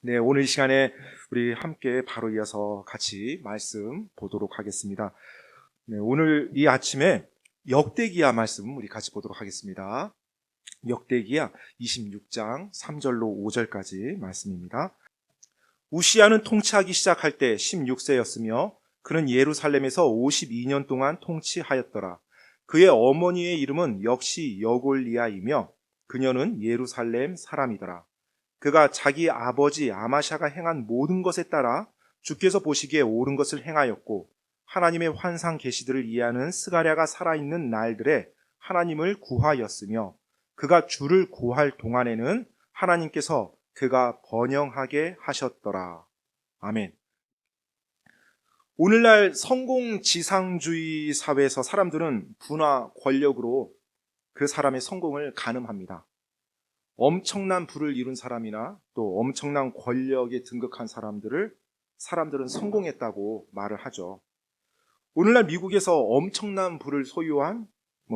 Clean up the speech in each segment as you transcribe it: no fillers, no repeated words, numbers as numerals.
네, 오늘 이 시간에 우리 함께 바로 이어서 같이 말씀 보도록 하겠습니다. 네, 오늘 이 아침에 역대기야 말씀 우리 같이 보도록 하겠습니다. 역대기야 26장 3절로 5절까지 말씀입니다. 우시야는 통치하기 시작할 때 16세였으며 그는 예루살렘에서 52년 동안 통치하였더라. 그의 어머니의 이름은 역시 여골리아이며 그녀는 예루살렘 사람이더라. 그가 자기 아버지 아마샤가 행한 모든 것에 따라 주께서 보시기에 옳은 것을 행하였고 하나님의 환상 계시들을 이해하는 스가랴가 살아있는 날들에 하나님을 구하였으며 그가 주를 구할 동안에는 하나님께서 그가 번영하게 하셨더라. 아멘. 오늘날 성공지상주의 사회에서 사람들은 부나 권력으로 그 사람의 성공을 가늠합니다. 엄청난 부를 이룬 사람이나 또 엄청난 권력에 등극한 사람들은 성공했다고 말을 하죠. 오늘날 미국에서 엄청난 부를 소유한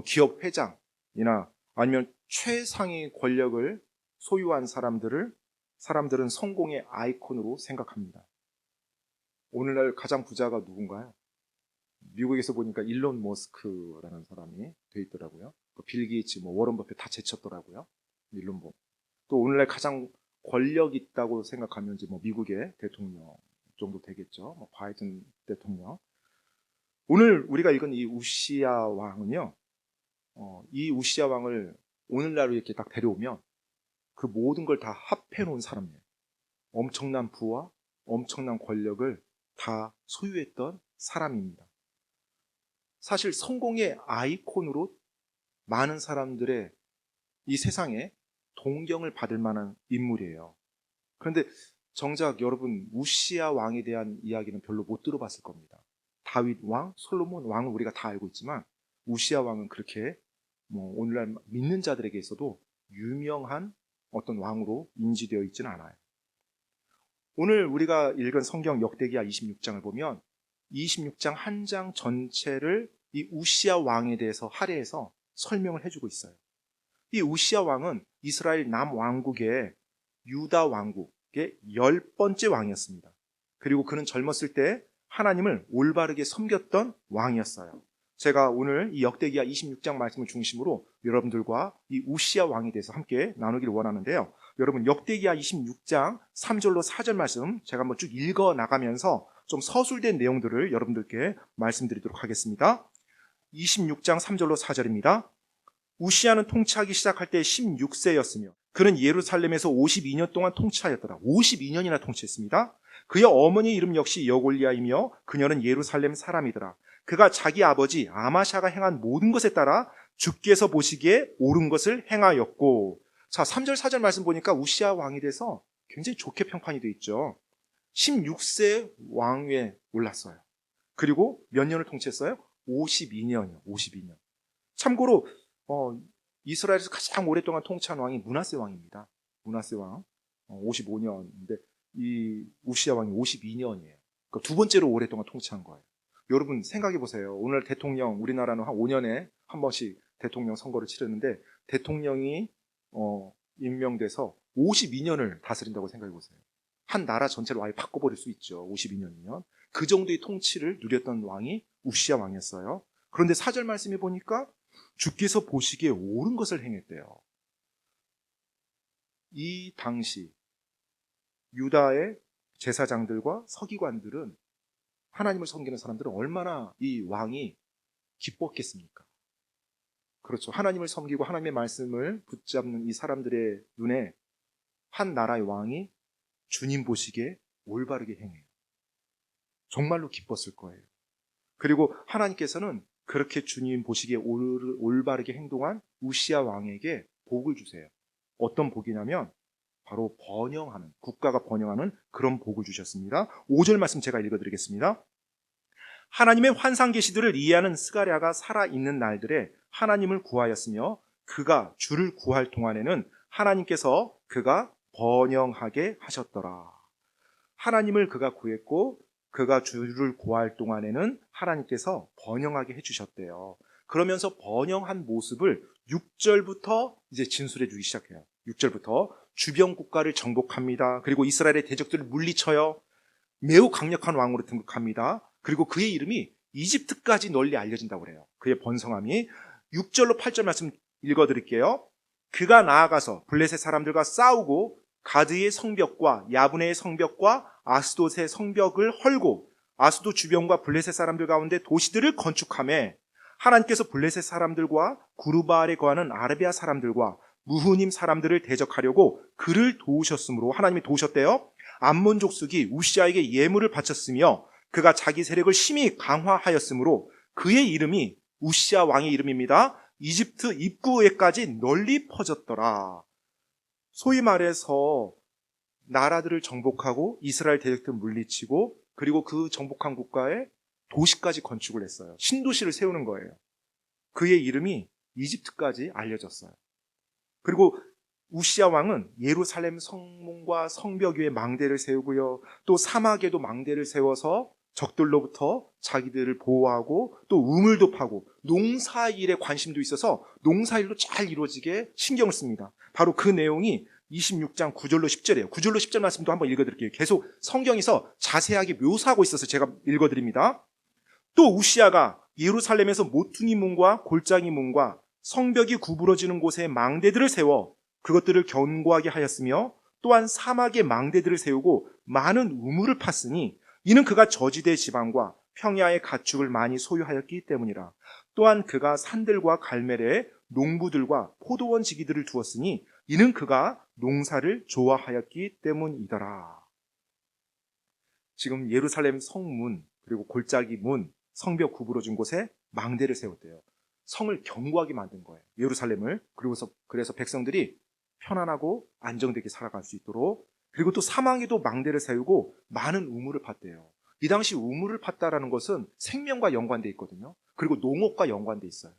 기업 회장이나 아니면 최상위 권력을 소유한 사람들은 성공의 아이콘으로 생각합니다. 오늘날 가장 부자가 누군가요? 미국에서 보니까 일론 머스크라는 사람이 돼 있더라고요. 빌 게이츠, 워런 버핏 다 제쳤더라고요. 일론 뭐. 또 오늘날 가장 권력 있다고 생각하면 미국의 대통령 정도 되겠죠. 바이든 대통령. 오늘 우리가 읽은 이 우시야 왕은요. 이 우시야 왕을 오늘날로 이렇게 딱 데려오면 그 모든 걸 다 합해 놓은 사람이에요. 엄청난 부와 엄청난 권력을 다 소유했던 사람입니다. 사실 성공의 아이콘으로 많은 사람들의 이 세상에 동경을 받을 만한 인물이에요. 그런데 정작 여러분 우시야 왕에 대한 이야기는 별로 못 들어봤을 겁니다. 다윗 왕, 솔로몬 왕은 우리가 다 알고 있지만 우시야 왕은 그렇게 오늘날 믿는 자들에게 있어도 유명한 어떤 왕으로 인지되어 있지는 않아요. 오늘 우리가 읽은 성경 역대기야 26장을 보면 26장 한 장 전체를 이 우시야 왕에 대해서 할애해서 설명을 해주고 있어요. 이 우시야 왕은 이스라엘 남왕국의 유다 왕국의 10번째 왕이었습니다. 그리고 그는 젊었을 때 하나님을 올바르게 섬겼던 왕이었어요. 제가 오늘 이 역대기야 26장 말씀을 중심으로 여러분들과 이 우시야 왕에 대해서 함께 나누기를 원하는데요. 여러분 역대기야 26장 3절로 4절 말씀 제가 한번 쭉 읽어 나가면서 좀 서술된 내용들을 여러분들께 말씀드리도록 하겠습니다. 26장 3절로 4절입니다. 우시야는 통치하기 시작할 때 16세였으며 그는 예루살렘에서 52년 동안 통치하였더라. 52년이나 통치했습니다. 그의 어머니 이름 역시 여골리아이며 그녀는 예루살렘 사람이더라. 그가 자기 아버지 아마샤가 행한 모든 것에 따라 주께서 보시기에 옳은 것을 행하였고. 자, 3절 4절 말씀 보니까 우시야 왕에 대해서 굉장히 좋게 평판이 되어 있죠. 16세 왕위에 올랐어요. 그리고 몇 년을 통치했어요? 52년이요. 52년. 참고로 이스라엘에서 가장 오랫동안 통치한 왕이 므낫세 왕입니다. 므낫세 왕 55년인데 이 우시야 왕이 52년이에요. 그러니까 두 번째로 오랫동안 통치한 거예요. 여러분 생각해 보세요. 오늘 대통령 우리나라는 한 5년에 한 번씩 대통령 선거를 치르는데 대통령이 임명돼서 52년을 다스린다고 생각해 보세요. 한 나라 전체를 아예 바꿔버릴 수 있죠. 52년이면. 그 정도의 통치를 누렸던 왕이 우시야 왕이었어요. 그런데 4절 말씀해 보니까 주께서 보시기에 옳은 것을 행했대요. 이 당시 유다의 제사장들과 서기관들은 하나님을 섬기는 사람들은 얼마나 이 왕이 기뻤겠습니까? 그렇죠. 하나님을 섬기고 하나님의 말씀을 붙잡는 이 사람들의 눈에 한 나라의 왕이 주님 보시기에 올바르게 행해요. 정말로 기뻤을 거예요. 그리고 하나님께서는 그렇게 주님 보시기에 올바르게 행동한 우시야 왕에게 복을 주세요. 어떤 복이냐면 바로 번영하는, 국가가 번영하는 그런 복을 주셨습니다. 5절 말씀 제가 읽어드리겠습니다. 하나님의 환상 계시들을 이해하는 스가랴가 살아있는 날들에 하나님을 구하였으며 그가 주를 구할 동안에는 하나님께서 그가 번영하게 하셨더라. 하나님을 그가 구했고 그가 주를 구할 동안에는 하나님께서 번영하게 해주셨대요. 그러면서 번영한 모습을 6절부터 이제 진술해 주기 시작해요. 6절부터 주변 국가를 정복합니다. 그리고 이스라엘의 대적들을 물리쳐요. 매우 강력한 왕으로 등극합니다. 그리고 그의 이름이 이집트까지 널리 알려진다고 그래요. 그의 번성함이. 6절로 8절 말씀 읽어드릴게요. 그가 나아가서 블레셋 사람들과 싸우고 가드의 성벽과 야브네의 성벽과 아스돗의 성벽을 헐고 아스돗 주변과 블레셋 사람들 가운데 도시들을 건축하며 하나님께서 블레셋 사람들과 구르바알에 거하는 아르비아 사람들과 무후님 사람들을 대적하려고 그를 도우셨으므로, 하나님이 도우셨대요. 암몬 족속이 우시아에게 예물을 바쳤으며 그가 자기 세력을 심히 강화하였으므로 그의 이름이, 우시아 왕의 이름입니다, 이집트 입구에까지 널리 퍼졌더라. 소위 말해서 나라들을 정복하고 이스라엘 대적들을 물리치고 그리고 그 정복한 국가에 도시까지 건축을 했어요. 신도시를 세우는 거예요. 그의 이름이 이집트까지 알려졌어요. 그리고 우시아 왕은 예루살렘 성문과 성벽 위에 망대를 세우고요. 또 사막에도 망대를 세워서 적들로부터 자기들을 보호하고 또 우물도 파고 농사일에 관심도 있어서 농사일도 잘 이루어지게 신경을 씁니다. 바로 그 내용이 26장 9절로 10절이에요. 9절로 10절 말씀도 한번 읽어드릴게요. 계속 성경에서 자세하게 묘사하고 있어서 제가 읽어드립니다. 또 우시아가 예루살렘에서 모퉁이 문과 골짜기 문과 성벽이 구부러지는 곳에 망대들을 세워 그것들을 견고하게 하였으며 또한 사막에 망대들을 세우고 많은 우물을 팠으니 이는 그가 저지대 지방과 평야의 가축을 많이 소유하였기 때문이라. 또한 그가 산들과 갈멜에 농부들과 포도원 지기들을 두었으니 이는 그가 농사를 좋아하였기 때문이더라. 지금 예루살렘 성문 그리고 골짜기 문, 성벽 구부러진 곳에 망대를 세웠대요. 성을 견고하게 만든 거예요. 예루살렘을. 그래서 백성들이 편안하고 안정되게 살아갈 수 있도록. 그리고 또 사막에도 망대를 세우고 많은 우물을 팠대요. 이 당시 우물을 팠다라는 것은 생명과 연관돼 있거든요. 그리고 농업과 연관돼 있어요.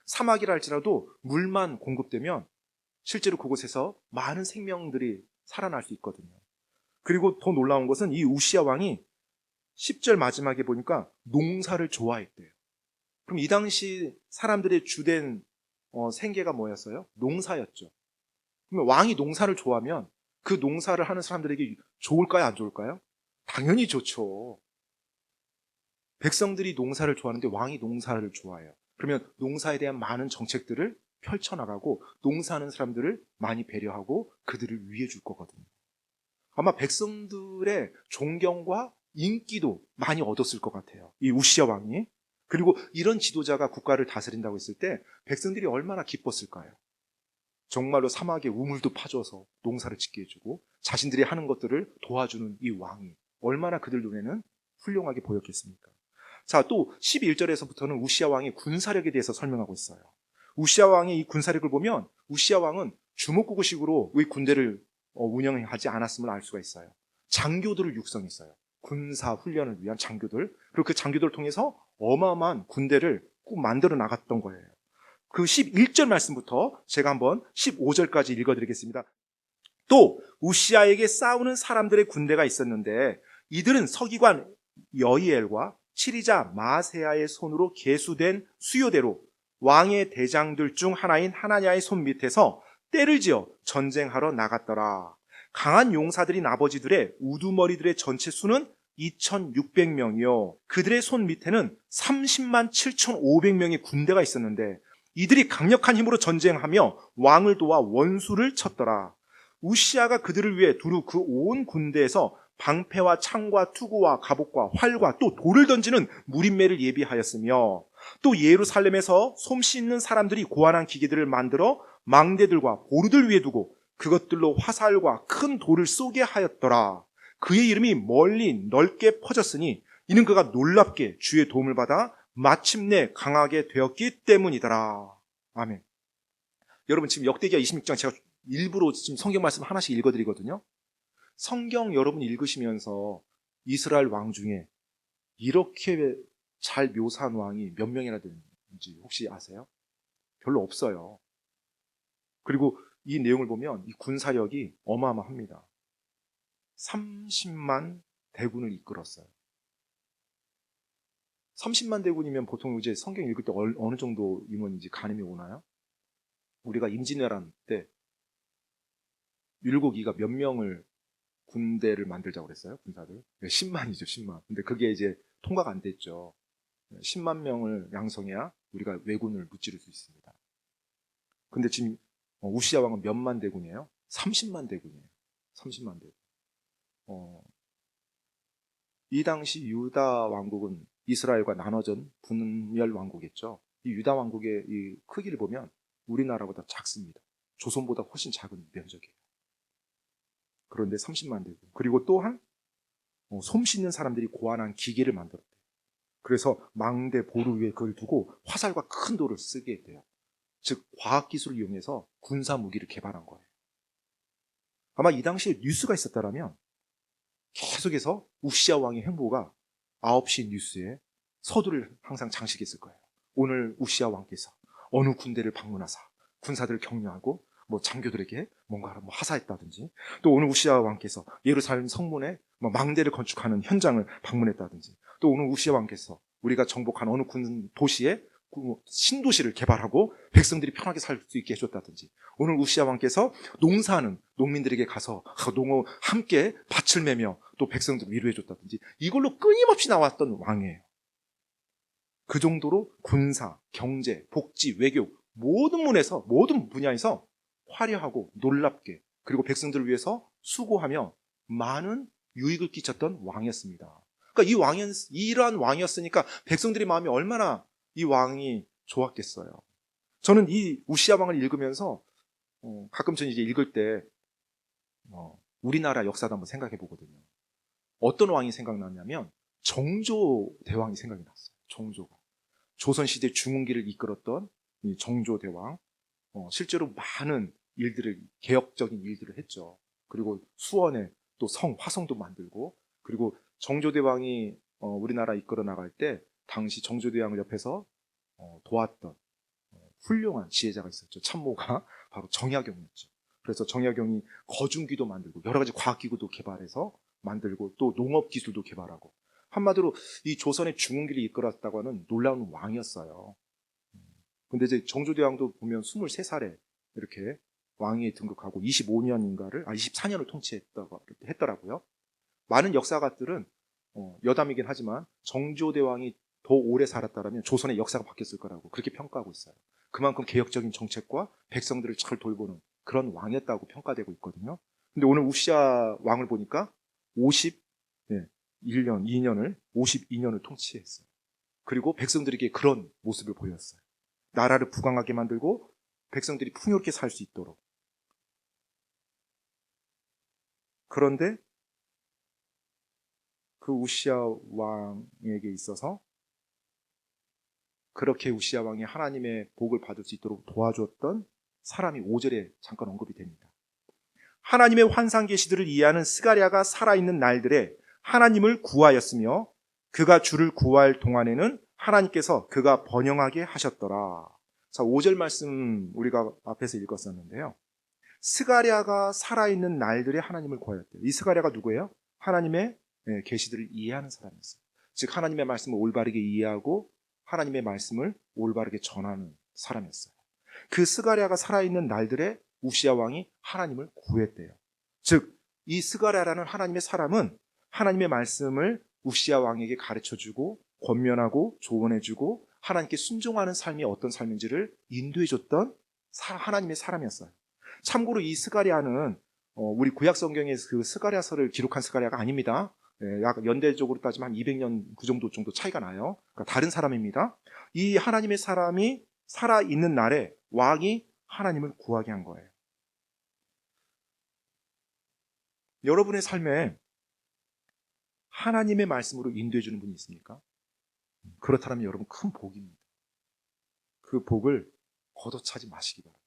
사막이라 할지라도 물만 공급되면 실제로 그곳에서 많은 생명들이 살아날 수 있거든요. 그리고 더 놀라운 것은 이 우시아 왕이 10절 마지막에 보니까 농사를 좋아했대요. 그럼 이 당시 사람들의 주된 생계가 뭐였어요? 농사였죠. 그러면 왕이 농사를 좋아하면 그 농사를 하는 사람들에게 좋을까요? 안 좋을까요? 당연히 좋죠. 백성들이 농사를 좋아하는데 왕이 농사를 좋아해요. 그러면 농사에 대한 많은 정책들을 펼쳐나가고 농사하는 사람들을 많이 배려하고 그들을 위해 줄 거거든요. 아마 백성들의 존경과 인기도 많이 얻었을 것 같아요. 이 우시아 왕이. 그리고 이런 지도자가 국가를 다스린다고 했을 때 백성들이 얼마나 기뻤을까요? 정말로 사막에 우물도 파줘서 농사를 짓게 해주고 자신들이 하는 것들을 도와주는 이 왕이 얼마나 그들 눈에는 훌륭하게 보였겠습니까? 자, 또 11절에서부터는 우시아 왕의 군사력에 대해서 설명하고 있어요. 우시아 왕의 이 군사력을 보면 우시아 왕은 주먹구구식으로 이 군대를 운영하지 않았음을 알 수가 있어요. 장교들을 육성했어요. 군사 훈련을 위한 장교들. 그리고 그 장교들을 통해서 어마어마한 군대를 꼭 만들어 나갔던 거예요. 그 11절 말씀부터 제가 한번 15절까지 읽어드리겠습니다. 또 우시아에게 싸우는 사람들의 군대가 있었는데 이들은 서기관 여이엘과 치리자 마세야의 손으로 계수된 수요대로 왕의 대장들 중 하나인 하나냐의 손 밑에서 떼를 지어 전쟁하러 나갔더라. 강한 용사들인 아버지들의 우두머리들의 전체 수는 2600명이요. 그들의 손 밑에는 30만 7500명의 군대가 있었는데 이들이 강력한 힘으로 전쟁하며 왕을 도와 원수를 쳤더라. 우시아가 그들을 위해 두루 그 온 군대에서 방패와 창과 투구와 갑옷과 활과 또 돌을 던지는 무림매를 예비하였으며 또 예루살렘에서 솜씨 있는 사람들이 고안한 기계들을 만들어 망대들과 보루들 위에 두고 그것들로 화살과 큰 돌을 쏘게 하였더라. 그의 이름이 멀리 넓게 퍼졌으니 이는 그가 놀랍게 주의 도움을 받아 마침내 강하게 되었기 때문이더라. 아멘. 여러분 지금 역대기하 26장 제가 일부러 지금 성경 말씀 하나씩 읽어드리거든요. 성경 여러분 읽으시면서 이스라엘 왕 중에 이렇게 잘 묘사한 왕이 몇 명이나 되는지 혹시 아세요? 별로 없어요. 그리고 이 내용을 보면 이 군사력이 어마어마합니다. 30만 대군을 이끌었어요. 30만 대군이면 보통 이제 성경 읽을 때 어느 정도 인원인지 가늠이 오나요? 우리가 임진왜란 때 율곡이가 몇 명을 군대를 만들자고 그랬어요? 군사들? 10만이죠, 10만. 근데 그게 이제 통과가 안 됐죠. 10만 명을 양성해야 우리가 왜군을 무찌를 수 있습니다. 근데 지금 우시아 왕은 몇만 대군이에요? 30만 대군이에요. 30만 대군. 이 당시 유다 왕국은 이스라엘과 나눠진 분멸 왕국이었죠. 이 유다 왕국의 이 크기를 보면 우리나라보다 작습니다. 조선보다 훨씬 작은 면적이에요. 그런데 30만 대군. 그리고 또한 솜 씻는 사람들이 고안한 기계를 만들었대요. 그래서 망대 보루 위에 그걸 두고 화살과 큰 돌을 쓰게 했대요. 즉 과학기술을 이용해서 군사 무기를 개발한 거예요. 아마 이 당시에 뉴스가 있었다면 계속해서 우시아 왕의 행보가 9시 뉴스에 서두를 항상 장식했을 거예요. 오늘 우시아 왕께서 어느 군대를 방문하사 군사들을 격려하고 장교들에게 뭔가 하사했다든지, 또 오늘 우시아 왕께서 예루살렘 성문에 망대를 건축하는 현장을 방문했다든지, 또 오늘 우시아 왕께서 우리가 정복한 어느 군 도시에 신도시를 개발하고 백성들이 편하게 살 수 있게 해줬다든지, 오늘 우시아 왕께서 농사하는 농민들에게 가서 농어 함께 밭을 매며 또 백성들을 위로해줬다든지, 이걸로 끊임없이 나왔던 왕이에요. 그 정도로 군사, 경제, 복지, 외교 모든 문에서, 모든 분야에서 화려하고 놀랍게, 그리고 백성들을 위해서 수고하며 많은 유익을 끼쳤던 왕이었습니다. 그러니까 이러한 왕이었으니까 백성들의 마음이 얼마나 이 왕이 좋았겠어요. 저는 이 우시아 왕을 읽으면서 가끔 저는 이제 읽을 때 우리나라 역사도 한번 생각해 보거든요. 어떤 왕이 생각났냐면 정조대왕이 생각이 났어요. 정조가 조선시대 중흥기를 이끌었던 이 정조대왕, 실제로 많은 일들을, 개혁적인 일들을 했죠. 그리고 수원에 또 화성도 만들고, 그리고 정조대왕이 우리나라 이끌어 나갈 때 당시 정조대왕을 옆에서 도왔던 훌륭한 지혜자가 있었죠. 참모가 바로 정약용이었죠. 그래서 정약용이 거중기도 만들고 여러 가지 과학기구도 개발해서 만들고 또 농업기술도 개발하고, 한마디로 이 조선의 중흥기를 이끌었다고 하는 놀라운 왕이었어요. 근데 이제 정조대왕도 보면 23살에 이렇게 왕위에 등극하고 24년을 통치했다고 했더라고요. 많은 역사가들은 여담이긴 하지만 정조대왕이 더 오래 살았다면 조선의 역사가 바뀌었을 거라고 그렇게 평가하고 있어요. 그만큼 개혁적인 정책과 백성들을 잘 돌보는 그런 왕이었다고 평가되고 있거든요. 근데 오늘 우시아 왕을 보니까 2년을 52년을 통치했어요. 그리고 백성들에게 그런 모습을 보였어요. 나라를 부강하게 만들고 백성들이 풍요롭게 살 수 있도록. 그런데 그 우시아 왕에게 있어서 그렇게 우시아 왕이 하나님의 복을 받을 수 있도록 도와주었던 사람이 5절에 잠깐 언급이 됩니다. 하나님의 환상 계시들을 이해하는 스가랴가 살아있는 날들에 하나님을 구하였으며 그가 주를 구할 동안에는 하나님께서 그가 번영하게 하셨더라. 자, 5절 말씀 우리가 앞에서 읽었었는데요. 스가랴가 살아있는 날들에 하나님을 구하였대요. 이 스가랴가 누구예요? 하나님의 계시들을 이해하는 사람이었어요. 즉 하나님의 말씀을 올바르게 이해하고 하나님의 말씀을 올바르게 전하는 사람이었어요. 그 스가랴가 살아있는 날들에 우시아 왕이 하나님을 구했대요. 즉 이 스가랴라는 하나님의 사람은 하나님의 말씀을 우시아 왕에게 가르쳐주고 권면하고 조언해주고 하나님께 순종하는 삶이 어떤 삶인지를 인도해줬던 하나님의 사람이었어요. 참고로 이 스가랴는 우리 구약 성경의 그 스가랴서를 기록한 스가랴가 아닙니다. 약 연대적으로 따지면 한 200년 그 정도 차이가 나요. 그러니까 다른 사람입니다. 이 하나님의 사람이 살아있는 날에 왕이 하나님을 구하게 한 거예요. 여러분의 삶에 하나님의 말씀으로 인도해 주는 분이 있습니까? 그렇다면 여러분 큰 복입니다. 그 복을 걷어차지 마시기 바랍니다.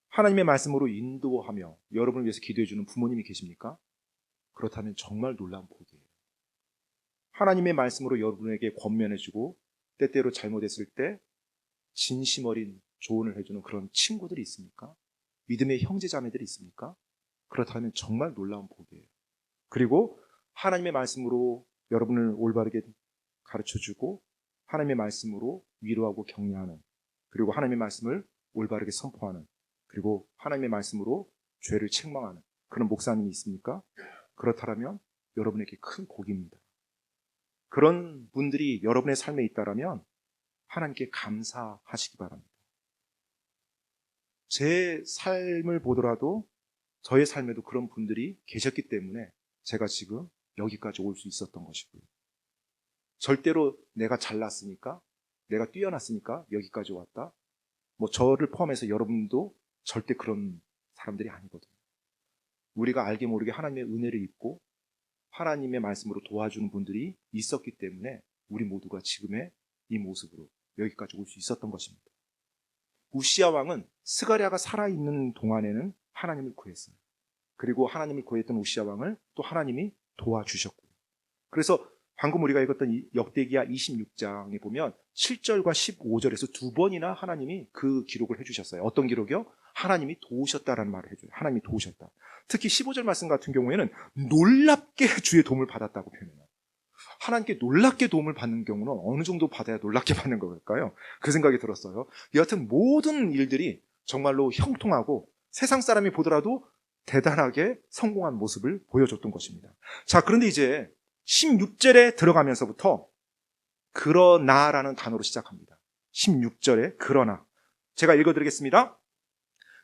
하나님의 말씀으로 인도하며 여러분을 위해서 기도해 주는 부모님이 계십니까? 그렇다면 정말 놀라운 복이에요. 하나님의 말씀으로 여러분에게 권면해 주고 때때로 잘못했을 때 진심 어린 조언을 해주는 그런 친구들이 있습니까? 믿음의 형제 자매들이 있습니까? 그렇다면 정말 놀라운 복이에요. 그리고 하나님의 말씀으로 여러분을 올바르게 가르쳐주고 하나님의 말씀으로 위로하고 격려하는, 그리고 하나님의 말씀을 올바르게 선포하는, 그리고 하나님의 말씀으로 죄를 책망하는 그런 목사님이 있습니까? 그렇다면 여러분에게 큰 복입니다. 그런 분들이 여러분의 삶에 있다면 하나님께 감사하시기 바랍니다. 제 삶을 보더라도 저의 삶에도 그런 분들이 계셨기 때문에 제가 지금 여기까지 올 수 있었던 것이고요. 절대로 내가 잘났으니까, 내가 뛰어났으니까 여기까지 왔다. 저를 포함해서 여러분도 절대 그런 사람들이 아니거든요. 우리가 알게 모르게 하나님의 은혜를 입고 하나님의 말씀으로 도와주는 분들이 있었기 때문에 우리 모두가 지금의 이 모습으로 여기까지 올 수 있었던 것입니다. 우시야 왕은 스가랴가 살아있는 동안에는 하나님을 구했어요. 그리고 하나님을 구했던 우시야 왕을 또 하나님이 도와주셨고요. 그래서 방금 우리가 읽었던 이 역대기야 26장에 보면 7절과 15절에서 두 번이나 하나님이 그 기록을 해주셨어요. 어떤 기록이요? 하나님이 도우셨다라는 말을 해줘요. 하나님이 도우셨다. 특히 15절 말씀 같은 경우에는 놀랍게 주의 도움을 받았다고 표현해요. 하나님께 놀랍게 도움을 받는 경우는 어느 정도 받아야 놀랍게 받는 걸까요? 그 생각이 들었어요. 여하튼 모든 일들이 정말로 형통하고 세상 사람이 보더라도 대단하게 성공한 모습을 보여줬던 것입니다. 자, 그런데 이제 16절에 들어가면서부터 그러나라는 단어로 시작합니다. 16절에 그러나. 제가 읽어드리겠습니다.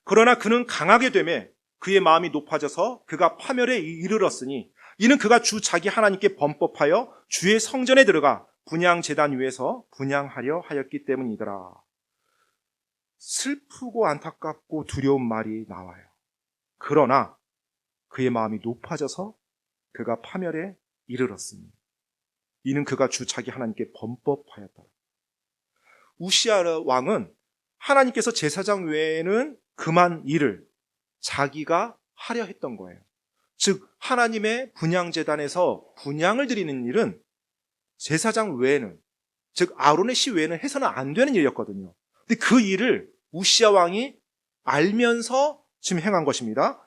그러나 그는 강하게 되매 그의 마음이 높아져서 그가 파멸에 이르렀으니 이는 그가 주 자기 하나님께 범법하여 주의 성전에 들어가 분향 제단 위에서 분향하려 하였기 때문이더라. 슬프고 안타깝고 두려운 말이 나와요. 그러나 그의 마음이 높아져서 그가 파멸에 이르렀으니 이는 그가 주 자기 하나님께 범법하였다. 우시야 왕은 하나님께서 제사장 외에는 그만 일을 자기가 하려 했던 거예요. 즉 하나님의 분향제단에서 분향을 드리는 일은 제사장 외에는, 즉 아론의 씨 외에는 해서는 안 되는 일이었거든요. 근데 그 일을 우시야 왕이 알면서 지금 행한 것입니다.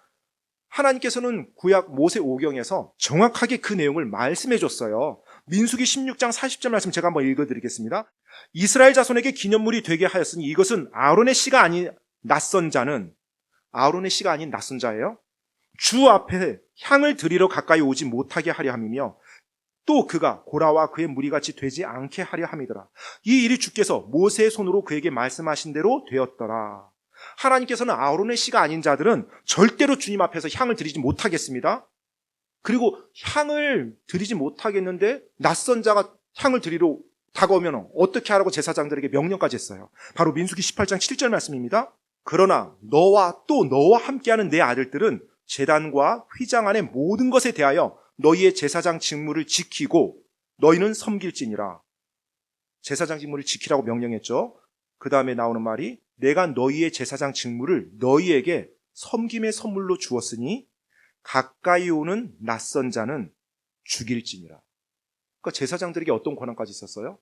하나님께서는 구약 모세 5경에서 정확하게 그 내용을 말씀해 줬어요. 민수기 16장 40절 말씀 제가 한번 읽어드리겠습니다. 이스라엘 자손에게 기념물이 되게 하였으니 이것은 아론의 씨가 아닌 낯선 자는, 아론의 씨가 아닌 낯선 자예요. 주 앞에 향을 드리러 가까이 오지 못하게 하려 함이며 또 그가 고라와 그의 무리같이 되지 않게 하려 함이더라. 이 일이 주께서 모세의 손으로 그에게 말씀하신 대로 되었더라. 하나님께서는 아론의 씨가 아닌 자들은 절대로 주님 앞에서 향을 드리지 못하겠습니다. 그리고 향을 드리지 못하겠는데 낯선 자가 향을 드리러 다가오면 어떻게 하라고 제사장들에게 명령까지 했어요. 바로 민수기 18장 7절 말씀입니다. 그러나 너와 또 너와 함께하는 내 아들들은 제단과 휘장 안의 모든 것에 대하여 너희의 제사장 직무를 지키고 너희는 섬길지니라. 제사장 직무를 지키라고 명령했죠. 그 다음에 나오는 말이 내가 너희의 제사장 직무를 너희에게 섬김의 선물로 주었으니 가까이 오는 낯선 자는 죽일지니라. 그러니까 제사장들에게 어떤 권한까지 있었어요?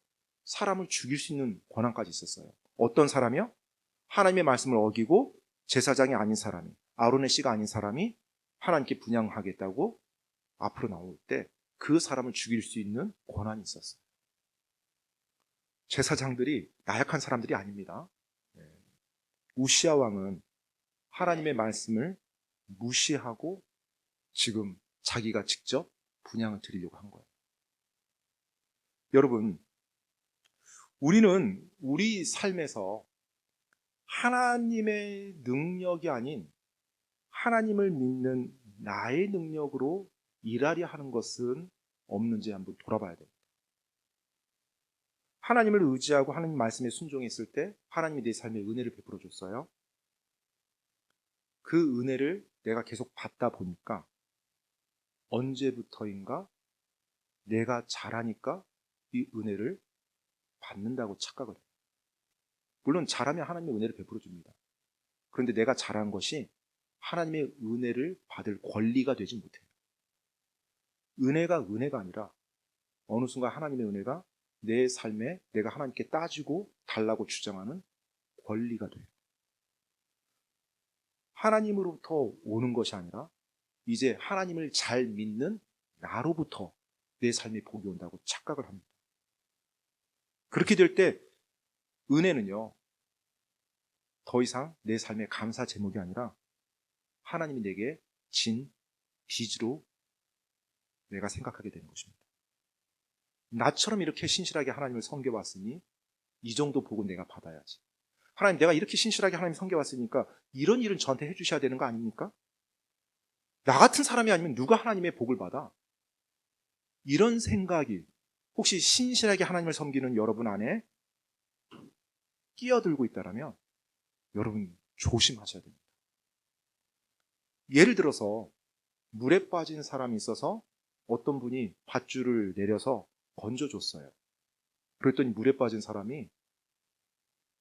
사람을 죽일 수 있는 권한까지 있었어요. 어떤 사람이요? 하나님의 말씀을 어기고 제사장이 아닌 사람이, 아론의 씨가 아닌 사람이 하나님께 분향하겠다고 앞으로 나올 때 그 사람을 죽일 수 있는 권한이 있었어요. 제사장들이 나약한 사람들이 아닙니다. 우시야 왕은 하나님의 말씀을 무시하고 지금 자기가 직접 분향을 드리려고 한 거예요. 여러분, 우리는 우리 삶에서 하나님의 능력이 아닌 하나님을 믿는 나의 능력으로 일하려 하는 것은 없는지 한번 돌아봐야 됩니다. 하나님을 의지하고 하나님 말씀에 순종했을 때 하나님이 내 삶에 은혜를 베풀어 줬어요. 그 은혜를 내가 계속 받다 보니까 언제부터인가 내가 잘하니까 이 은혜를 받는다고 착각을 해요. 물론 잘하면 하나님의 은혜를 베풀어 줍니다. 그런데 내가 잘한 것이 하나님의 은혜를 받을 권리가 되지 못해요. 은혜가 아니라 어느 순간 하나님의 은혜가 내 삶에 내가 하나님께 따지고 달라고 주장하는 권리가 돼요. 하나님으로부터 오는 것이 아니라 이제 하나님을 잘 믿는 나로부터 내 삶에 복이 온다고 착각을 합니다. 그렇게 될 때 은혜는요, 더 이상 내 삶의 감사 제목이 아니라 하나님이 내게 진 빚으로 내가 생각하게 되는 것입니다. 나처럼 이렇게 신실하게 하나님을 섬겨왔으니 이 정도 복은 내가 받아야지. 하나님, 내가 이렇게 신실하게 하나님 섬겨왔으니까 이런 일은 저한테 해주셔야 되는 거 아닙니까? 나 같은 사람이 아니면 누가 하나님의 복을 받아? 이런 생각이 혹시 신실하게 하나님을 섬기는 여러분 안에 끼어들고 있다면 여러분 조심하셔야 됩니다. 예를 들어서 물에 빠진 사람이 있어서 어떤 분이 밧줄을 내려서 건져줬어요. 그랬더니 물에 빠진 사람이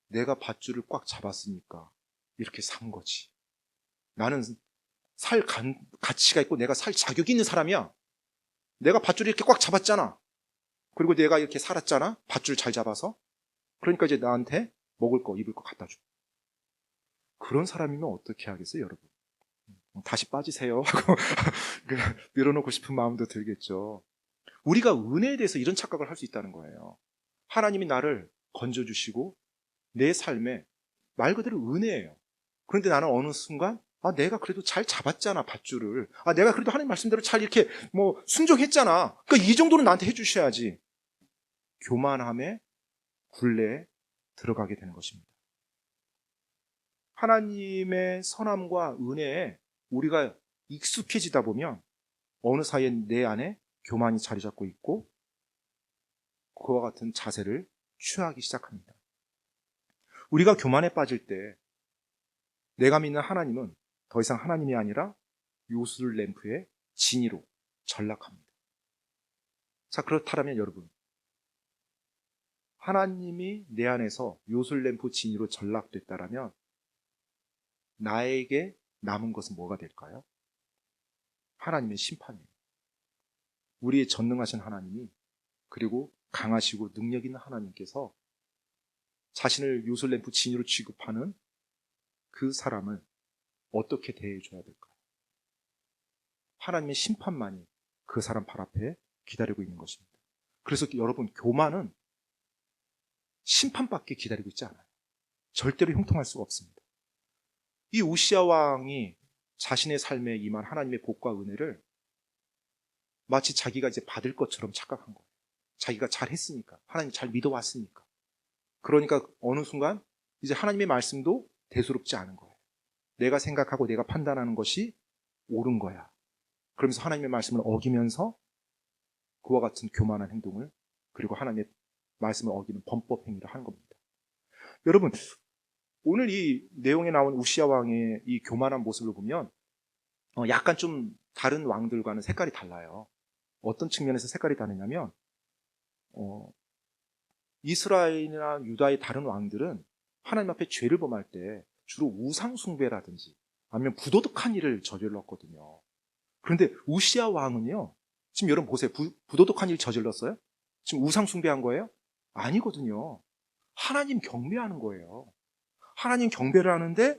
내가 밧줄을 꽉 잡았으니까 이렇게 산 거지. 나는 살 가치가 있고 내가 살 자격이 있는 사람이야. 내가 밧줄을 이렇게 꽉 잡았잖아. 그리고 내가 이렇게 살았잖아. 밧줄 잘 잡아서. 그러니까 이제 나한테 먹을 거, 입을 거 갖다 줘. 그런 사람이면 어떻게 하겠어요, 여러분? 다시 빠지세요 하고 밀어놓고 싶은 마음도 들겠죠. 우리가 은혜에 대해서 이런 착각을 할 수 있다는 거예요. 하나님이 나를 건져주시고 내 삶에 말 그대로 은혜예요. 그런데 나는 어느 순간 내가 그래도 잘 잡았잖아, 밧줄을. 내가 그래도 하나님 말씀대로 잘 이렇게 순종했잖아. 그러니까 이 정도는 나한테 해주셔야지. 교만함의 굴레에 들어가게 되는 것입니다. 하나님의 선함과 은혜에 우리가 익숙해지다 보면 어느 사이에 내 안에 교만이 자리 잡고 있고 그와 같은 자세를 취하기 시작합니다. 우리가 교만에 빠질 때 내가 믿는 하나님은 더 이상 하나님이 아니라 요술 램프의 진이로 전락합니다. 자, 그렇다면 여러분, 하나님이 내 안에서 요술 램프 진이로 전락됐다라면 나에게 남은 것은 뭐가 될까요? 하나님의 심판이에요. 우리의 전능하신 하나님이, 그리고 강하시고 능력 있는 하나님께서 자신을 요술램프 진이로 취급하는 그 사람을 어떻게 대해줘야 될까요? 하나님의 심판만이 그 사람 발 앞에 기다리고 있는 것입니다. 그래서 여러분, 교만은 심판밖에 기다리고 있지 않아요. 절대로 형통할 수가 없습니다. 이 우시야 왕이 자신의 삶에 임한 하나님의 복과 은혜를 마치 자기가 이제 받을 것처럼 착각한 거예요. 자기가 잘했으니까, 하나님 잘 믿어왔으니까. 그러니까 어느 순간 이제 하나님의 말씀도 대수롭지 않은 거예요. 내가 생각하고 내가 판단하는 것이 옳은 거야. 그러면서 하나님의 말씀을 어기면서 그와 같은 교만한 행동을, 그리고 하나님의 말씀을 어기는 범법 행위를 하는 겁니다. 여러분, 오늘 이 내용에 나온 우시야 왕의 이 교만한 모습을 보면 약간 좀 다른 왕들과는 색깔이 달라요. 어떤 측면에서 색깔이 다르냐면 이스라엘이나 유다의 다른 왕들은 하나님 앞에 죄를 범할 때 주로 우상 숭배라든지 아니면 부도덕한 일을 저질렀거든요. 그런데 우시야 왕은요, 지금 여러분 보세요. 부도덕한 일 저질렀어요? 지금 우상 숭배한 거예요? 아니거든요. 하나님 경배하는 거예요. 하나님 경배를 하는데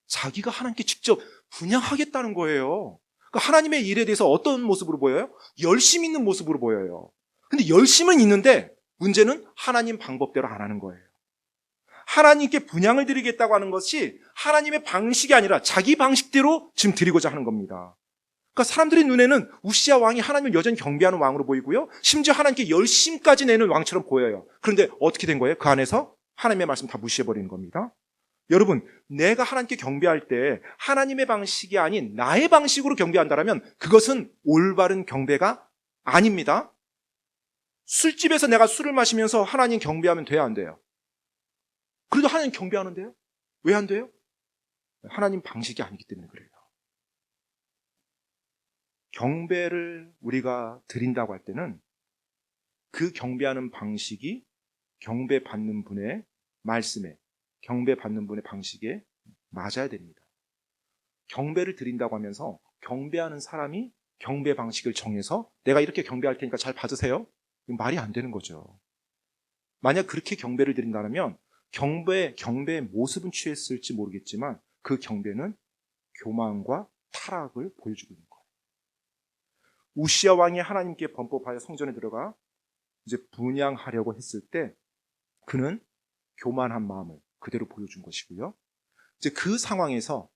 자기가 하나님께 직접 분향하겠다는 거예요. 그러니까 하나님의 일에 대해서 어떤 모습으로 보여요? 열심 있는 모습으로 보여요. 근데 열심은 있는데 문제는 하나님 방법대로 안 하는 거예요. 하나님께 분향을 드리겠다고 하는 것이 하나님의 방식이 아니라 자기 방식대로 지금 드리고자 하는 겁니다. 그러니까 사람들의 눈에는 우시야 왕이 하나님을 여전히 경배하는 왕으로 보이고요, 심지어 하나님께 열심까지 내는 왕처럼 보여요. 그런데 어떻게 된 거예요? 그 안에서 하나님의 말씀 다 무시해버리는 겁니다. 여러분, 내가 하나님께 경배할 때 하나님의 방식이 아닌 나의 방식으로 경배한다면 그것은 올바른 경배가 아닙니다. 술집에서 내가 술을 마시면서 하나님 경배하면 돼야 안 돼요? 그래도 하나님 경배하는데요? 왜 안 돼요? 하나님 방식이 아니기 때문에 그래요. 경배를 우리가 드린다고 할 때는 그 경배하는 방식이 경배받는 분의 말씀에, 경배받는 분의 방식에 맞아야 됩니다. 경배를 드린다고 하면서 경배하는 사람이 경배 방식을 정해서 내가 이렇게 경배할 테니까 잘 받으세요? 이건 말이 안 되는 거죠. 만약 그렇게 경배를 드린다면 경배의 모습은 취했을지 모르겠지만 그 경배는 교만과 타락을 보여주고 있는 거예요. 우시야 왕이 하나님께 범법하여 성전에 들어가 이제 분향하려고 했을 때 그는 교만한 마음을 그대로 보여준 것이고요. 이제 그 상황에서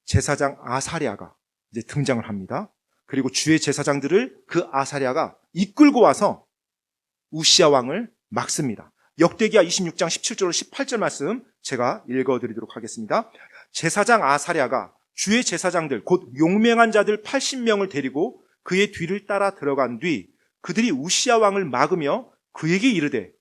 제사장 아사랴가 이제 등장을 합니다. 그리고 주의 제사장들을 그 아사랴가 이끌고 와서 우시야 왕을 막습니다. 역대기야 26장 17절 18절 말씀 제가 읽어드리도록 하겠습니다. 제사장 아사랴가 주의 제사장들 곧 용맹한 자들 80명을 데리고 그의 뒤를 따라 들어간 뒤 그들이 우시야 왕을 막으며 그에게 이르되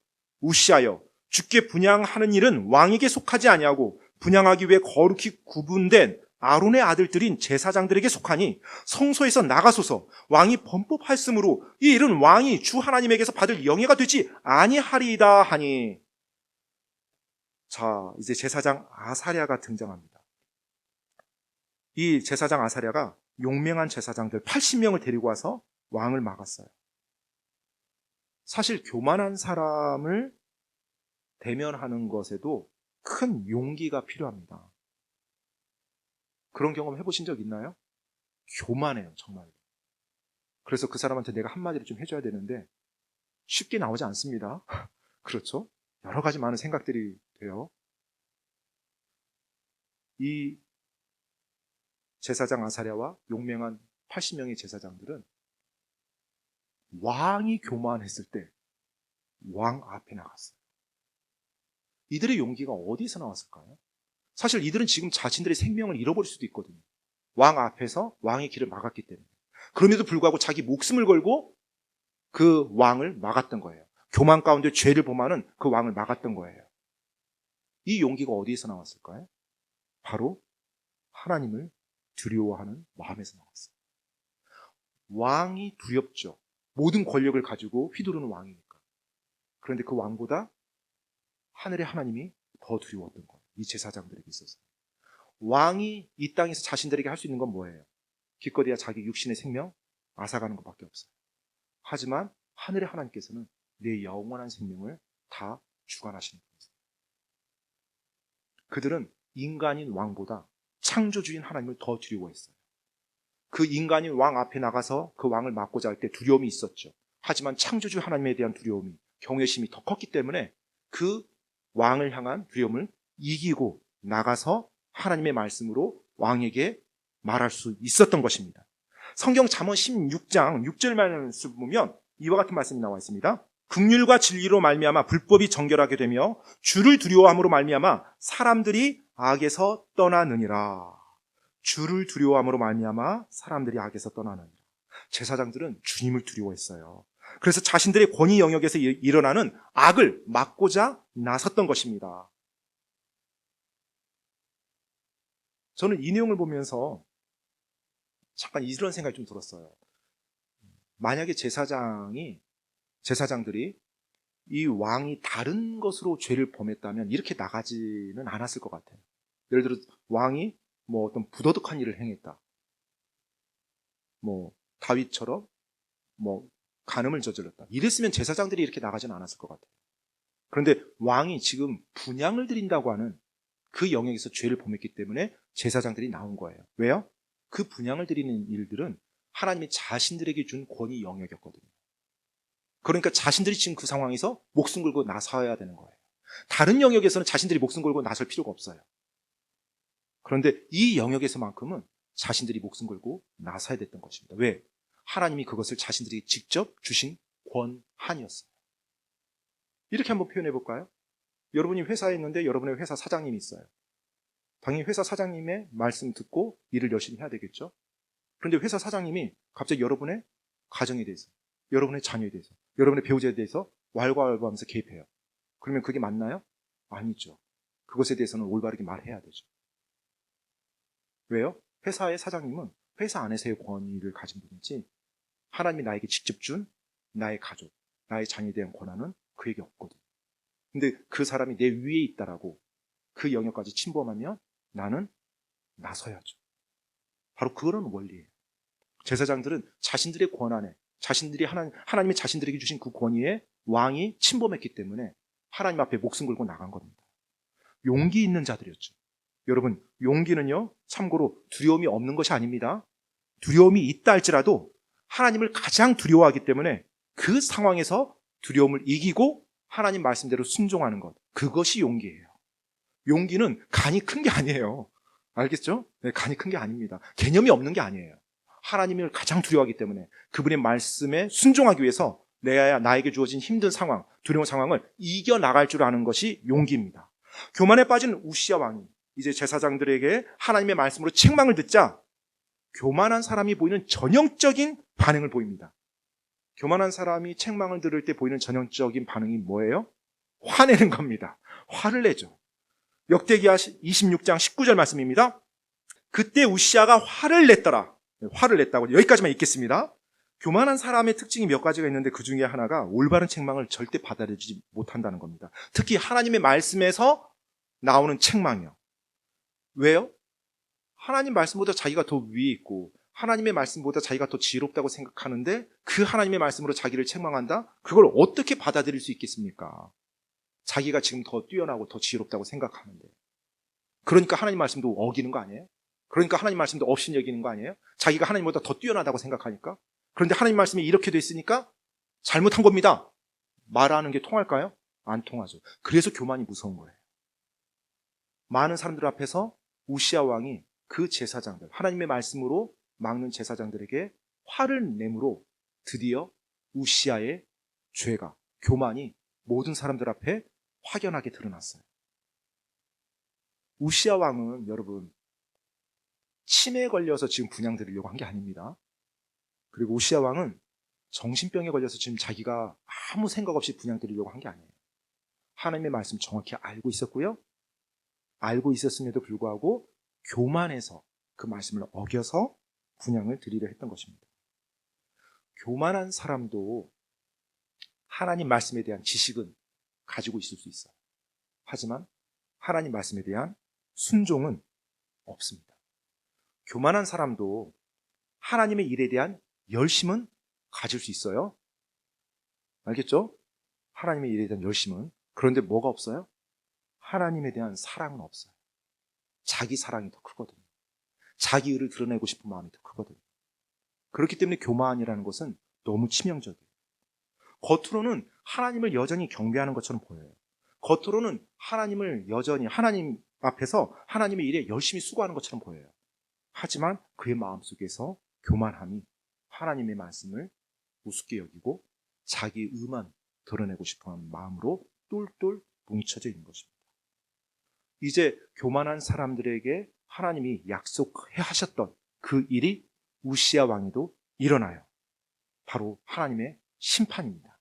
우시야여 주께 분향하는 일은 왕에게 속하지 아니하고 분향하기 위해 거룩히 구분된 아론의 아들들인 제사장들에게 속하니 성소에서 나가소서. 왕이 범법하였으므로 이 일은 왕이 주 하나님에게서 받을 영예가 되지 아니하리이다 하니. 자, 이제 제사장 아사랴가 등장합니다. 이 제사장 아사랴가 용맹한 제사장들 80명을 데리고 와서 왕을 막았어요. 사실 교만한 사람을 대면하는 것에도 큰 용기가 필요합니다. 그런 경험 해보신 적 있나요? 교만해요, 정말. 그래서 그 사람한테 내가 한마디를 좀 해줘야 되는데 쉽게 나오지 않습니다. 그렇죠? 여러 가지 많은 생각들이 돼요. 이 제사장 아사랴와 용맹한 80명의 제사장들은 왕이 교만했을 때 왕 앞에 나갔어요. 이들의 용기가 어디서 나왔을까요? 사실 이들은 지금 자신들의 생명을 잃어버릴 수도 있거든요. 왕 앞에서 왕의 길을 막았기 때문에. 그럼에도 불구하고 자기 목숨을 걸고 그 왕을 막았던 거예요. 교만 가운데 죄를 범하는 그 왕을 막았던 거예요. 이 용기가 어디에서 나왔을까요? 바로 하나님을 두려워하는 마음에서 나왔어요. 왕이 두렵죠. 모든 권력을 가지고 휘두르는 왕이니까. 그런데 그 왕보다 하늘의 하나님이 더 두려웠던 거예요. 이 제사장들에게 있어서. 왕이 이 땅에서 자신들에게 할 수 있는 건 뭐예요? 기껏해야 자기 육신의 생명 앗아가는 것밖에 없어요. 하지만 하늘의 하나님께서는 내 영원한 생명을 다 주관하시는 거예요. 그들은 인간인 왕보다 창조주인 하나님을 더 두려워했어요. 그 인간인 왕 앞에 나가서 그 왕을 막고자 할 때 두려움이 있었죠. 하지만 창조주 하나님에 대한 두려움이, 경외심이 더 컸기 때문에 그 왕을 향한 두려움을 이기고 나가서 하나님의 말씀으로 왕에게 말할 수 있었던 것입니다. 성경 잠언 16장 6절 말씀 보면 이와 같은 말씀이 나와 있습니다. 긍휼과 진리로 말미암아 불법이 정결하게 되며 주를 두려워함으로 말미암아 사람들이 악에서 떠나느니라. 주를 두려워함으로 말미암아 사람들이 악에서 떠나느니라. 제사장들은 주님을 두려워했어요. 그래서 자신들의 권위 영역에서 일어나는 악을 막고자 나섰던 것입니다. 저는 이 내용을 보면서 잠깐 이런 생각이 좀 들었어요. 만약에 제사장들이 이 왕이 다른 것으로 죄를 범했다면 이렇게 나가지는 않았을 것 같아요. 예를 들어 왕이 뭐 어떤 부도덕한 일을 행했다. 뭐 다윗처럼 뭐 간음을 저질렀다. 이랬으면 제사장들이 이렇게 나가지는 않았을 것 같아요. 그런데 왕이 지금 분향을 드린다고 하는 그 영역에서 죄를 범했기 때문에 제사장들이 나온 거예요. 왜요? 그 분향을 드리는 일들은 하나님이 자신들에게 준 권위 영역이었거든요. 그러니까 자신들이 지금 그 상황에서 목숨 걸고 나서야 되는 거예요. 다른 영역에서는 자신들이 목숨 걸고 나설 필요가 없어요. 그런데 이 영역에서만큼은 자신들이 목숨 걸고 나서야 됐던 것입니다. 왜? 하나님이 그것을 자신들이 직접 주신 권한이었어요. 이렇게 한번 표현해 볼까요? 여러분이 회사에 있는데 여러분의 회사 사장님이 있어요. 당연히 회사 사장님의 말씀 듣고 일을 열심히 해야 되겠죠. 그런데 회사 사장님이 갑자기 여러분의 가정에 대해서, 여러분의 자녀에 대해서, 여러분의 배우자에 대해서 왈가왈부하면서 개입해요. 그러면 그게 맞나요? 아니죠. 그것에 대해서는 올바르게 말해야 되죠. 왜요? 회사의 사장님은 회사 안에서의 권위를 가진 분이지 하나님이 나에게 직접 준 나의 가족, 나의 자녀에 대한 권한은 그에게 없거든. 근데 그 사람이 내 위에 있다라고 그 영역까지 침범하면 나는 나서야죠. 바로 그거는 원리예요. 제사장들은 자신들의 권한에, 하나님이 자신들에게 주신 그 권위에 왕이 침범했기 때문에 하나님 앞에 목숨 걸고 나간 겁니다. 용기 있는 자들이었죠. 여러분, 용기는요, 참고로 두려움이 없는 것이 아닙니다. 두려움이 있다 할지라도 하나님을 가장 두려워하기 때문에 그 상황에서 두려움을 이기고 하나님 말씀대로 순종하는 것, 그것이 용기예요. 용기는 간이 큰 게 아니에요. 알겠죠? 네, 간이 큰 게 아닙니다. 개념이 없는 게 아니에요. 하나님을 가장 두려워하기 때문에 그분의 말씀에 순종하기 위해서 나에게 주어진 힘든 상황, 두려운 상황을 이겨나갈 줄 아는 것이 용기입니다. 교만에 빠진 우시야 왕이 이제 제사장들에게 하나님의 말씀으로 책망을 듣자 교만한 사람이 보이는 전형적인 반응을 보입니다. 교만한 사람이 책망을 들을 때 보이는 전형적인 반응이 뭐예요? 화내는 겁니다. 화를 내죠. 역대기야 26장 19절 말씀입니다. 그때 우시야가 화를 냈더라. 화를 냈다고. 여기까지만 읽겠습니다. 교만한 사람의 특징이 몇 가지가 있는데 그 중에 하나가 올바른 책망을 절대 받아들이지 못한다는 겁니다. 특히 하나님의 말씀에서 나오는 책망이요. 왜요? 하나님 말씀보다 자기가 더 위에 있고 하나님의 말씀보다 자기가 더 지혜롭다고 생각하는데 그 하나님의 말씀으로 자기를 책망한다? 그걸 어떻게 받아들일 수 있겠습니까? 자기가 지금 더 뛰어나고 더 지혜롭다고 생각하는데. 그러니까 하나님 말씀도 어기는 거 아니에요? 그러니까 하나님 말씀도 없인 여기는 거 아니에요? 자기가 하나님보다 더 뛰어나다고 생각하니까. 그런데 하나님 말씀이 이렇게 돼 있으니까 잘못한 겁니다. 말하는 게 통할까요? 안 통하죠. 그래서 교만이 무서운 거예요. 많은 사람들 앞에서 우시야 왕이 그 제사장들, 하나님의 말씀으로 막는 제사장들에게 화를 내므로 드디어 우시야의 죄가, 교만이 모든 사람들 앞에 확연하게 드러났어요. 우시야 왕은 여러분 치매에 걸려서 지금 분향드리려고 한 게 아닙니다. 그리고 우시야 왕은 정신병에 걸려서 지금 자기가 아무 생각 없이 분향드리려고 한 게 아니에요. 하나님의 말씀 정확히 알고 있었고요. 알고 있었음에도 불구하고 교만해서 그 말씀을 어겨서 분향을 드리려 했던 것입니다. 교만한 사람도 하나님 말씀에 대한 지식은 가지고 있을 수 있어요. 하지만 하나님 말씀에 대한 순종은 없습니다. 교만한 사람도 하나님의 일에 대한 열심은 가질 수 있어요. 알겠죠? 하나님의 일에 대한 열심은. 그런데 뭐가 없어요? 하나님에 대한 사랑은 없어요. 자기 사랑이 더 크거든요. 자기 의를 드러내고 싶은 마음이 더 크거든요. 그렇기 때문에 교만이라는 것은 너무 치명적이에요. 겉으로는 하나님을 여전히 경배하는 것처럼 보여요. 겉으로는 하나님을 여전히 하나님 앞에서 하나님의 일에 열심히 수고하는 것처럼 보여요. 하지만 그의 마음속에서 교만함이 하나님의 말씀을 우습게 여기고 자기 의만 드러내고 싶어하는 마음으로 똘똘 뭉쳐져 있는 것입니다. 이제 교만한 사람들에게 하나님이 약속해 하셨던 그 일이 우시야 왕에도 일어나요. 바로 하나님의 심판입니다.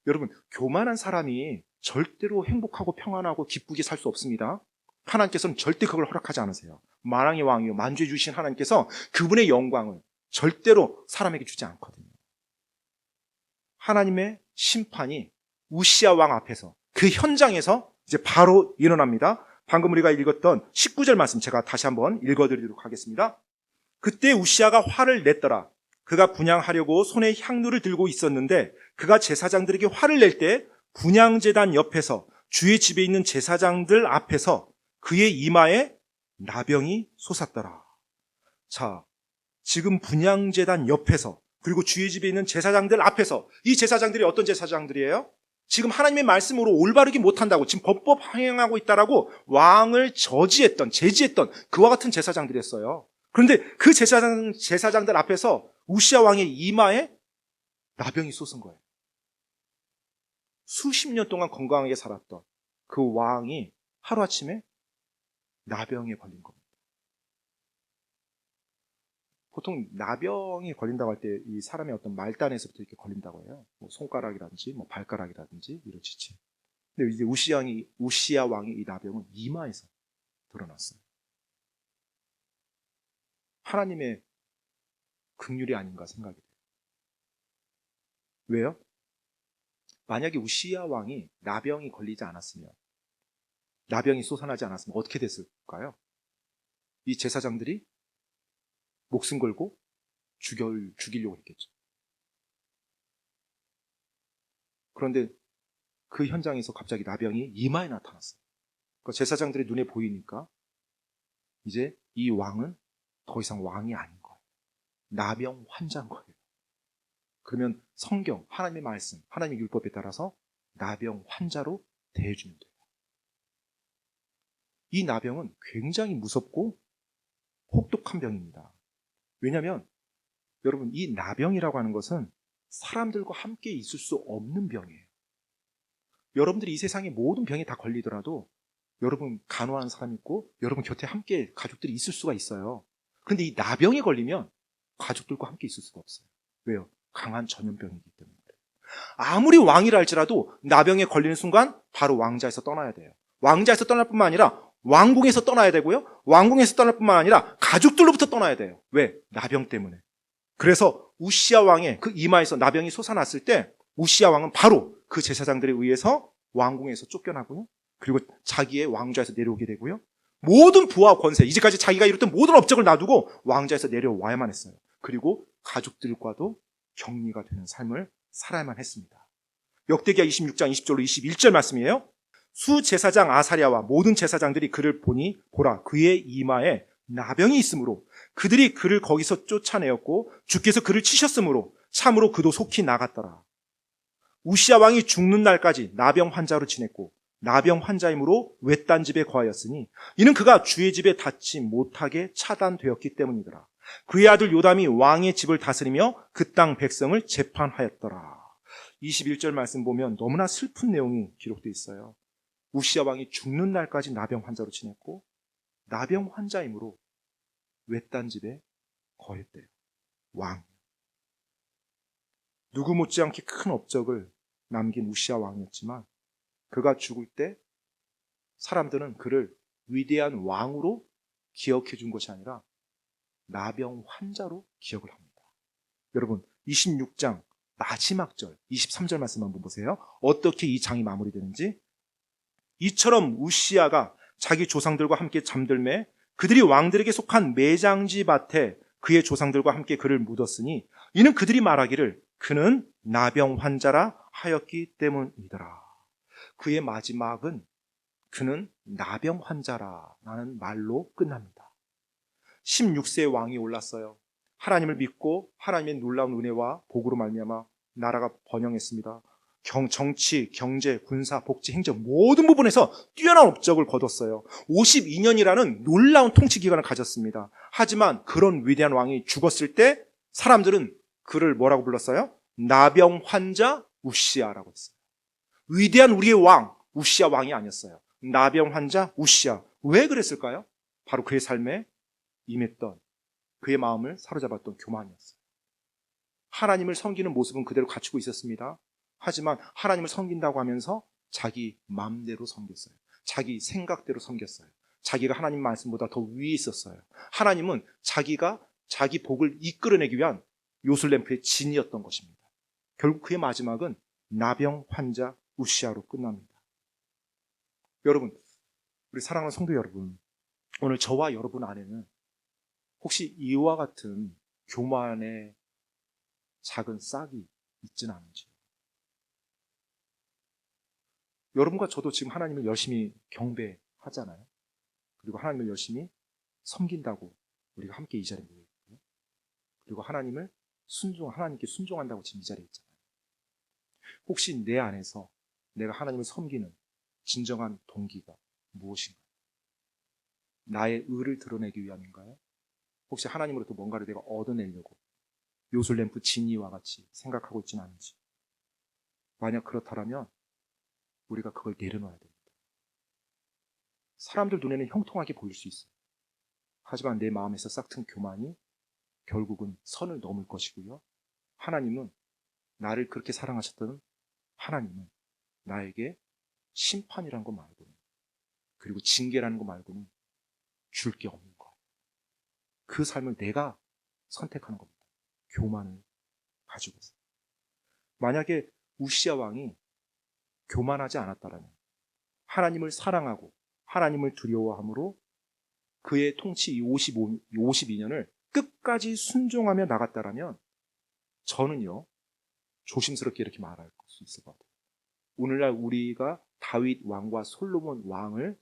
여러분, 교만한 사람이 절대로 행복하고 평안하고 기쁘게 살 수 없습니다. 하나님께서는 절대 그걸 허락하지 않으세요. 만왕의 왕이요 만주해 주신 하나님께서 그분의 영광을 절대로 사람에게 주지 않거든요. 하나님의 심판이 우시야 왕 앞에서 그 현장에서 이제 바로 일어납니다. 방금 우리가 읽었던 19절 말씀 제가 다시 한번 읽어드리도록 하겠습니다. 그때 우시야가 화를 냈더라. 그가 분향하려고 손에 향루를 들고 있었는데 그가 제사장들에게 화를 낼 때 분향제단 옆에서 주의 집에 있는 제사장들 앞에서 그의 이마에 나병이 솟았더라. 자, 지금 분향제단 옆에서 그리고 주의 집에 있는 제사장들 앞에서 이 제사장들이 어떤 제사장들이에요? 지금 하나님의 말씀으로 올바르게 못한다고 지금 법법 행하고 있다라고 왕을 제지했던 그와 같은 제사장들이었어요. 그런데 그 제사장들 앞에서 우시야 왕의 이마에 나병이 솟은 거예요. 수십 년 동안 건강하게 살았던 그 왕이 하루아침에 나병에 걸린 겁니다. 보통 나병이 걸린다고 할 때 이 사람의 어떤 말단에서부터 이렇게 걸린다고 해요. 뭐 손가락이라든지 뭐 발가락이라든지 이런 지침. 근데 이제 우시야 왕의 이 나병은 이마에서 드러났어요. 하나님의 긍휼이 아닌가 생각이 돼요. 왜요? 만약에 우시야 왕이 나병이 걸리지 않았으면, 나병이 솟아나지 않았으면 어떻게 됐을까요? 이 제사장들이 목숨 걸고 죽이려고 했겠죠. 그런데 그 현장에서 갑자기 나병이 이마에 나타났어요. 그러니까 제사장들의 눈에 보이니까 이제 이 왕은 더 이상 왕이 아닌 거예요. 나병 환자인 거예요. 그러면 성경, 하나님의 말씀, 하나님의 율법에 따라서 나병 환자로 대해주면 돼요. 이 나병은 굉장히 무섭고 혹독한 병입니다. 왜냐하면 여러분, 이 나병이라고 하는 것은 사람들과 함께 있을 수 없는 병이에요. 여러분들이 이 세상의 모든 병에 다 걸리더라도 여러분 간호하는 사람이 있고 여러분 곁에 함께 가족들이 있을 수가 있어요. 그런데 이 나병에 걸리면 가족들과 함께 있을 수가 없어요. 왜요? 강한 전염병이기 때문에. 아무리 왕이라 할지라도 나병에 걸리는 순간 바로 왕자에서 떠나야 돼요. 왕자에서 떠날 뿐만 아니라 왕궁에서 떠나야 되고요. 왕궁에서 떠날 뿐만 아니라 가족들로부터 떠나야 돼요. 왜? 나병 때문에. 그래서 우시야 왕의 그 이마에서 나병이 솟아났을 때 우시야 왕은 바로 그 제사장들에 의해서 왕궁에서 쫓겨나고요. 그리고 자기의 왕좌에서 내려오게 되고요. 모든 부와 권세, 이제까지 자기가 이뤘던 모든 업적을 놔두고 왕좌에서 내려와야만 했어요. 그리고 가족들과도 격리가 되는 삶을 살아야만 했습니다. 역대기야 26장 20절로 21절 말씀이에요. 수제사장 아사랴와 모든 제사장들이 그를 보니 보라 그의 이마에 나병이 있으므로 그들이 그를 거기서 쫓아내었고 주께서 그를 치셨으므로 참으로 그도 속히 나갔더라. 우시야 왕이 죽는 날까지 나병 환자로 지냈고 나병 환자이므로 외딴 집에 거하였으니 이는 그가 주의 집에 닿지 못하게 차단되었기 때문이더라. 그의 아들 요담이 왕의 집을 다스리며 그 땅 백성을 재판하였더라. 21절 말씀 보면 너무나 슬픈 내용이 기록되어 있어요. 우시야 왕이 죽는 날까지 나병 환자로 지냈고 나병 환자이므로 외딴 집에 거했대요. 왕. 누구 못지않게 큰 업적을 남긴 우시야 왕이었지만 그가 죽을 때 사람들은 그를 위대한 왕으로 기억해 준 것이 아니라 나병 환자로 기억을 합니다. 여러분 26장 마지막 절 23절 말씀 한번 보세요. 어떻게 이 장이 마무리되는지. 이처럼 우시야가 자기 조상들과 함께 잠들매 그들이 왕들에게 속한 매장지 밭에 그의 조상들과 함께 그를 묻었으니 이는 그들이 말하기를 그는 나병 환자라 하였기 때문이더라. 그의 마지막은 그는 나병 환자라는 말로 끝납니다. 16세의 왕이 올랐어요. 하나님을 믿고 하나님의 놀라운 은혜와 복으로 말미암아 나라가 번영했습니다. 정치, 경제, 군사, 복지, 행정 모든 부분에서 뛰어난 업적을 거뒀어요. 52년이라는 놀라운 통치 기간을 가졌습니다. 하지만 그런 위대한 왕이 죽었을 때 사람들은 그를 뭐라고 불렀어요? 나병 환자 우시야라고 했어요. 위대한 우리의 왕 우시야 왕이 아니었어요. 나병 환자 우시야. 왜 그랬을까요? 바로 그의 삶에 임했던 그의 마음을 사로잡았던 교만이었어요. 하나님을 섬기는 모습은 그대로 갖추고 있었습니다. 하지만 하나님을 섬긴다고 하면서 자기 마음대로 섬겼어요. 자기 생각대로 섬겼어요. 자기가 하나님 말씀보다 더 위에 있었어요. 하나님은 자기가 자기 복을 이끌어내기 위한 요술램프의 진이었던 것입니다. 결국 그의 마지막은 나병 환자 우시야로 끝납니다. 여러분, 우리 사랑하는 성도 여러분, 오늘 저와 여러분 안에는 혹시 이와 같은 교만의 작은 싹이 있지는 않은지. 여러분과 저도 지금 하나님을 열심히 경배하잖아요. 그리고 하나님을 열심히 섬긴다고 우리가 함께 이 자리에 모여 있고요. 그리고 하나님께 순종한다고 지금 이 자리에 있잖아요. 혹시 내 안에서 내가 하나님을 섬기는 진정한 동기가 무엇인가요? 나의 의를 드러내기 위함인가요? 혹시 하나님으로부터 뭔가를 내가 얻어내려고 요술램프 진이와 같이 생각하고 있지는 않은지. 만약 그렇다면 우리가 그걸 내려놔야 됩니다. 사람들 눈에는 형통하게 보일 수 있어요. 하지만 내 마음에서 싹튼 교만이 결국은 선을 넘을 것이고요. 하나님은 나를 그렇게 사랑하셨던 하나님은 나에게 심판이라는 것 말고는, 그리고 징계라는 것 말고는 줄 게 없는 거예요. 그 삶을 내가 선택하는 겁니다. 교만을 가지고 있어요. 만약에 우시야 왕이 교만하지 않았다라면, 하나님을 사랑하고 하나님을 두려워함으로 그의 통치 52년을 끝까지 순종하며 나갔다라면 저는요 조심스럽게 이렇게 말할 수 있을 것 같아요. 오늘날 우리가 다윗 왕과 솔로몬 왕을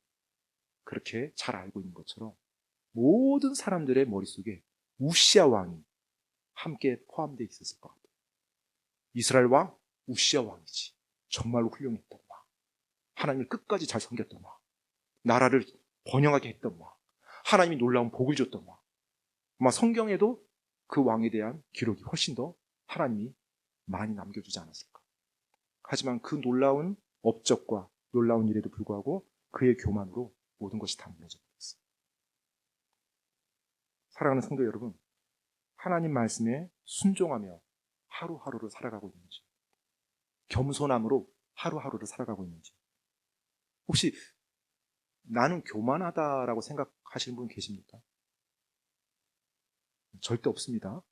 그렇게 잘 알고 있는 것처럼 모든 사람들의 머릿속에 우시야 왕이 함께 포함되어 있었을 것 같아요. 이스라엘 왕 우시야 왕이지. 정말로 훌륭했던 왕. 하나님을 끝까지 잘 섬겼던 왕. 나라를 번영하게 했던 왕. 하나님이 놀라운 복을 줬던 왕. 아마 성경에도 그 왕에 대한 기록이 훨씬 더 하나님이 많이 남겨두지 않았을까. 하지만 그 놀라운 업적과 놀라운 일에도 불구하고 그의 교만으로 모든 것이 다 무너져 버렸어요. 사랑하는 성도 여러분, 하나님 말씀에 순종하며 하루하루를 살아가고 있는지, 겸손함으로 하루하루를 살아가고 있는지, 혹시 나는 교만하다라고 생각하시는 분 계십니까? 절대 없습니다.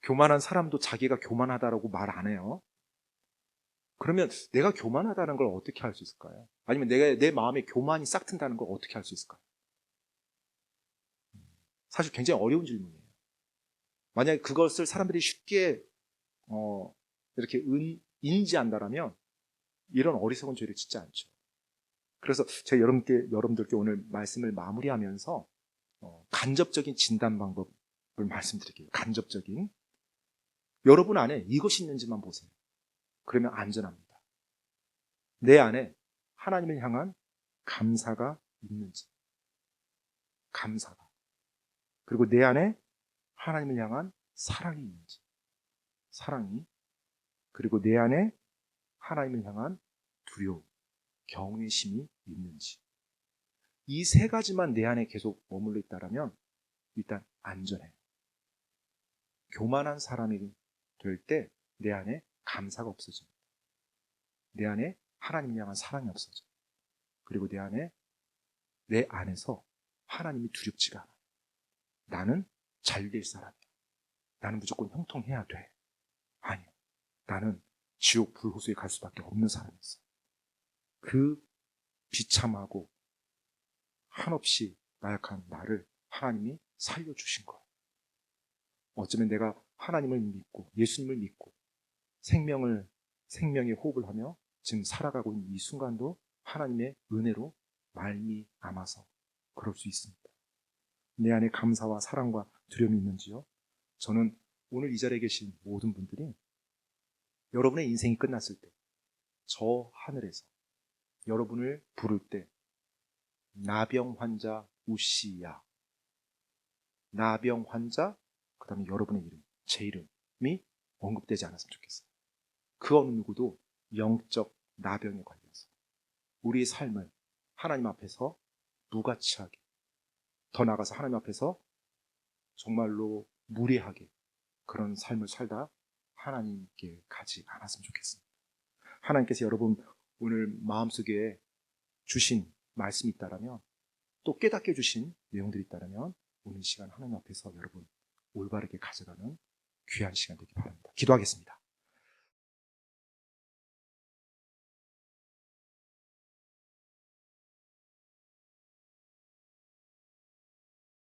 교만한 사람도 자기가 교만하다라고 말 안 해요. 그러면 내가 교만하다는 걸 어떻게 할 수 있을까요? 아니면 내 마음에 교만이 싹튼다는 걸 어떻게 할 수 있을까요? 사실 굉장히 어려운 질문이에요. 만약에 그것을 사람들이 쉽게 이렇게 인지한다라면 이런 어리석은 죄를 짓지 않죠. 그래서 제가 여러분들께 오늘 말씀을 마무리하면서 간접적인 진단 방법을 말씀드릴게요. 간접적인. 여러분 안에 이것이 있는지만 보세요. 그러면 안전합니다. 내 안에 하나님을 향한 감사가 있는지. 감사가. 그리고 내 안에 하나님을 향한 사랑이 있는지. 사랑이. 그리고 내 안에 하나님을 향한 두려움, 경외심이 있는지. 이 세 가지만 내 안에 계속 머물러 있다라면 일단 안전해요. 교만한 사람이 될 때 내 안에 감사가 없어집니다. 내 안에 하나님을 향한 사랑이 없어져. 그리고 내 안에서 하나님이 두렵지가 않아요. 나는 잘 될 사람이야. 나는 무조건 형통해야 돼. 아니요. 나는 지옥 불호수에 갈 수밖에 없는 사람이었어. 그 비참하고 한없이 나약한 나를 하나님이 살려주신 거예요. 어쩌면 내가 하나님을 믿고 예수님을 믿고 생명의 호흡을 하며 지금 살아가고 있는 이 순간도 하나님의 은혜로 말미암아서 그럴 수 있습니다. 내 안에 감사와 사랑과 두려움이 있는지요? 저는 오늘 이 자리에 계신 모든 분들이 여러분의 인생이 끝났을 때 저 하늘에서 여러분을 부를 때 나병 환자 우시야, 나병 환자, 그 다음에 여러분의 이름, 제 이름이 언급되지 않았으면 좋겠어요. 그 어느 누구도 영적 나병에 걸려서 우리의 삶을 하나님 앞에서 무가치하게, 더 나아가서 하나님 앞에서 정말로 무례하게 그런 삶을 살다 하나님께 가지 않았으면 좋겠습니다. 하나님께서 여러분 오늘 마음속에 주신 말씀이 있다라면, 또 깨닫게 주신 내용들이 있다라면 오늘 시간 하나님 앞에서 여러분 올바르게 가져가는 귀한 시간 되기 바랍니다. 기도하겠습니다.